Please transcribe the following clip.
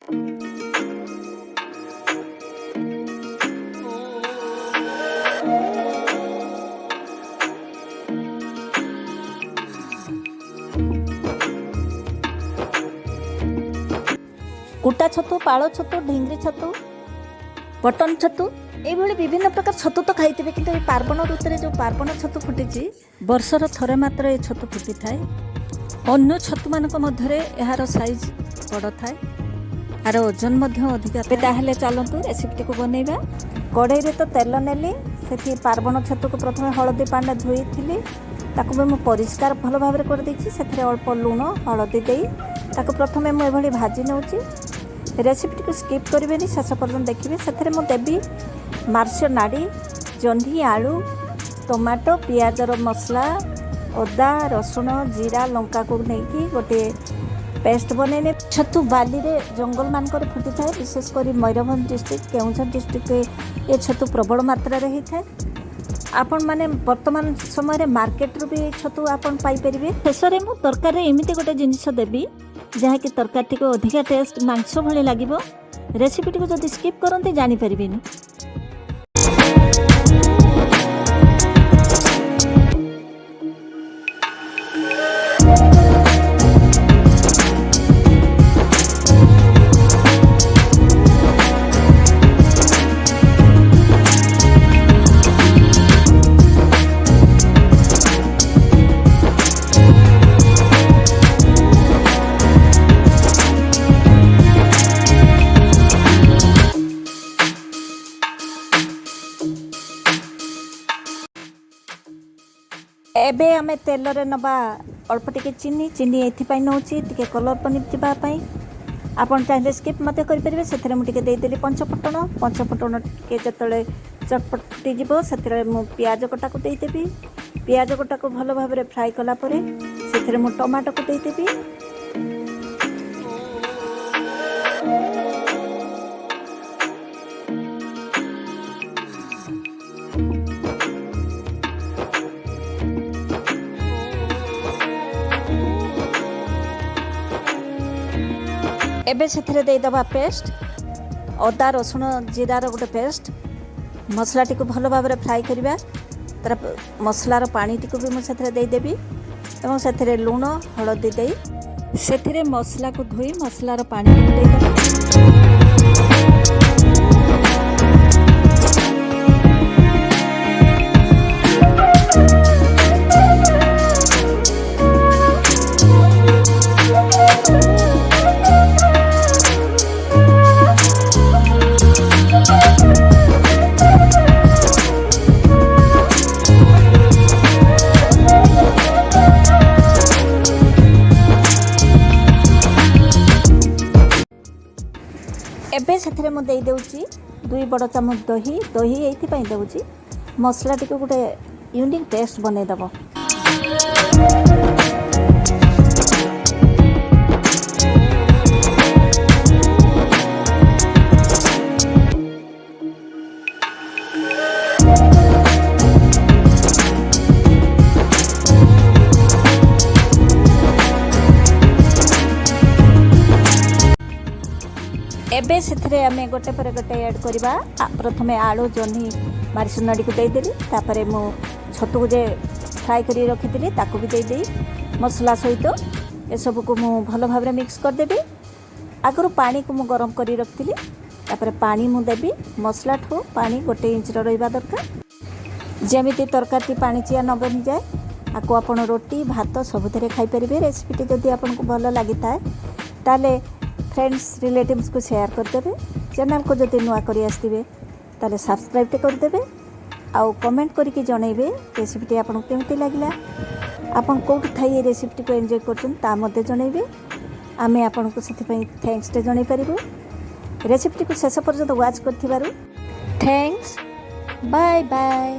କୁଟା ଛତୁ, ପାଳ ଛତୁ, ଢିଙ୍ଗିରି ଛତୁ, ବଟନ ଛତୁ, এইଭଳି ବିଭିନ୍ନ ପ୍ରକାର ଛତୁ ତ ଖାଇଥିବେ, କିନ୍ତୁ এই ପାର୍ବଣ ଋତୁରେ ଯେଉଁ ପାର୍ବଣ ଛତୁ ଫୁଟିଛି, ବର୍ଷର ଥରେ ମାତ୍ର ଏ ଛତୁ ଫୁଟିଥାଏ। ଅନ୍ୟ ଛତୁମାନଙ୍କ ମଧ୍ୟରେ ଏହାର ସାଇଜ୍ ବଡ଼ ଥାଏ, ଏହାର ଓଜନ ମଧ୍ୟ ଅଧିକା ଥାଏ। ତାହେଲେ ଚାଲନ୍ତୁ ରେସିପିଟିକୁ ବନେଇବା। କଢ଼େଇରେ ତ ତେଲ ନେଲି, ସେଠି ପାର୍ବଣ ଛତୁକୁ ପ୍ରଥମେ ହଳଦୀ ପାଣିରେ ଧୋଇଥିଲି, ତାକୁ ବି ମୁଁ ପରିଷ୍କାର ଭଲ ଭାବରେ କରିଦେଇଛି। ସେଥିରେ ଅଳ୍ପ ଲୁଣ ହଳଦୀ ଦେଇ ତାକୁ ପ୍ରଥମେ ମୁଁ ଏଭଳି ଭାଜି ନେଉଛି। ରେସିପିଟିକୁ ସ୍କିପ୍ କରିବେନି, ଶେଷ ପର୍ଯ୍ୟନ୍ତ ଦେଖିବେ। ସେଥିରେ ମୁଁ ଦେବି ମାର୍ଶ ନାଡ଼ି, ଜହ୍ନି, ଆଳୁ, ଟମାଟୋ, ପିଆଜର ମସଲା, ଅଦା, ରସୁଣ, ଜିରା, ଲଙ୍କାକୁ ନେଇକି ଗୋଟିଏ ପେଷ୍ଟ ବନେଇନେ। ଛତୁ ବାଲିରେ ଜଙ୍ଗଲ ମାନଙ୍କରେ ଫୁଟିଥାଏ, ବିଶେଷ କରି ମୟୂରଭଞ୍ଜ ଡିଷ୍ଟ୍ରିକ୍ଟ, କେଉଁଝର ଡିଷ୍ଟ୍ରିକ୍ଟରେ ଏ ଛତୁ ପ୍ରବଳ ମାତ୍ରାରେ ହେଇଥାଏ। ଆପଣମାନେ ବର୍ତ୍ତମାନ ସମୟରେ ମାର୍କେଟରୁ ବି ଏ ଛତୁ ଆପଣ ପାଇପାରିବେ। ଶେଷରେ ମୁଁ ତରକାରୀରେ ଏମିତି ଗୋଟେ ଜିନିଷ ଦେବି ଯାହାକି ତରକାରୀଟିକୁ ଅଧିକା ଟେଷ୍ଟ ମାଂସ ଭଳି ଲାଗିବ। ରେସିପିଟିକୁ ଯଦି ସ୍କିପ୍ କରନ୍ତି ଜାଣିପାରିବେନି। ଏବେ ଆମେ ତେଲରେ ନେବା ଅଳ୍ପ ଟିକେ ଚିନି ଏଥିପାଇଁ ନେଉଛି ଟିକେ କଲର୍ ବନିଯିବା ପାଇଁ। ଆପଣ ଚାହିଁଲେ ସ୍କିପ୍ ମଧ୍ୟ କରିପାରିବେ। ସେଥିରେ ମୁଁ ଟିକେ ଦେଇଦେଲି ପଞ୍ଚଫୁଟଣ ଟିକେ ଯେତେବେଳେ ଚଟପଟ ଫୁଟିଯିବ, ସେଥିରେ ମୁଁ ପିଆଜ କଟାକୁ ଦେଇଦେବି। ପିଆଜ କଟାକୁ ଭଲ ଭାବରେ ଫ୍ରାଏ କଲା ପରେ ସେଥିରେ ମୁଁ ଟମାଟୋକୁ ଦେଇଦେବି। ଏବେ ସେଥିରେ ଦେଇଦେବା ପେଷ୍ଟ, ଅଦା ରସୁଣ ଜିରାର ଗୋଟେ ପେଷ୍ଟ। ମସଲାଟିକୁ ଭଲ ଭାବରେ ଫ୍ରାଏ କରିବା। ତାର ମସଲାର ପାଣିଟିକୁ ବି ମୁଁ ସେଥିରେ ଦେଇଦେବି ଏବଂ ସେଥିରେ ଲୁଣ ହଳଦୀ ଦେଇ ସେଥିରେ ମସଲାକୁ ଧୋଇ ମସଲାର ପାଣିଟିକୁ ଦେଇଦେବା। ଏବେ ସେଥିରେ ମୁଁ ଦେଇଦେଉଛି 2 ବଡ଼ ଚାମଚ ଦହି ଏଇଥିପାଇଁ ଦେଉଛି ମସଲାଟିକୁ ଗୋଟେ ୟୁନିକ୍ ଟେଷ୍ଟ ବନେଇଦେବ। ଏବେ ସେଥିରେ ଆମେ ଗୋଟେ ପରେ ଗୋଟେ ଆଡ଼୍ କରିବା। ପ୍ରଥମେ ଆଳୁ ଜହ୍ନି ମାରିସୁନାଡ଼ିକୁ ଦେଇଦେଲି, ତାପରେ ମୁଁ ଛତୁକୁ ଯେ ଫ୍ରାଏ କରି ରଖିଥିଲି ତାକୁ ବି ଦେଇଦେଇ ମସଲା ସହିତ ଏସବୁକୁ ମୁଁ ଭଲ ଭାବରେ ମିକ୍ସ କରିଦେବି। ଆଗରୁ ପାଣିକୁ ମୁଁ ଗରମ କରି ରଖିଥିଲି, ତାପରେ ପାଣି ମୁଁ ଦେବି। ମସଲାଠୁ ପାଣି 1 ଇଞ୍ଚର ରହିବା ଦରକାର, ଯେମିତି ତରକାରୀଟି ପାଣିଚିଆ ନ ବନିଯାଏ। ଆକୁ ଆପଣ ରୁଟି ଭାତ ସବୁଥିରେ ଖାଇପାରିବେ। ରେସିପିଟି ଯଦି ଆପଣଙ୍କୁ ଭଲ ଲାଗିଥାଏ ତାହେଲେ फ्रेंड्स रिलेटिव्स को शेयर करदेवे। चैनल को जब नुआ कर आसवे ताले सब्सक्राइब करदेवे। आउ कमेंट करके जनइबे रेसिपीटी आपन केमती लागला, आपन कोठी थाई ये रेसिपीटी को एंजॉय करछन ता मध्ये जनइबे। आमे आपन को सेति पई थैंक्स ते जणै परिबो। रेसिपीटी को शेष पर्यंत वाच करथिबारु थैंक्स। Bye bye.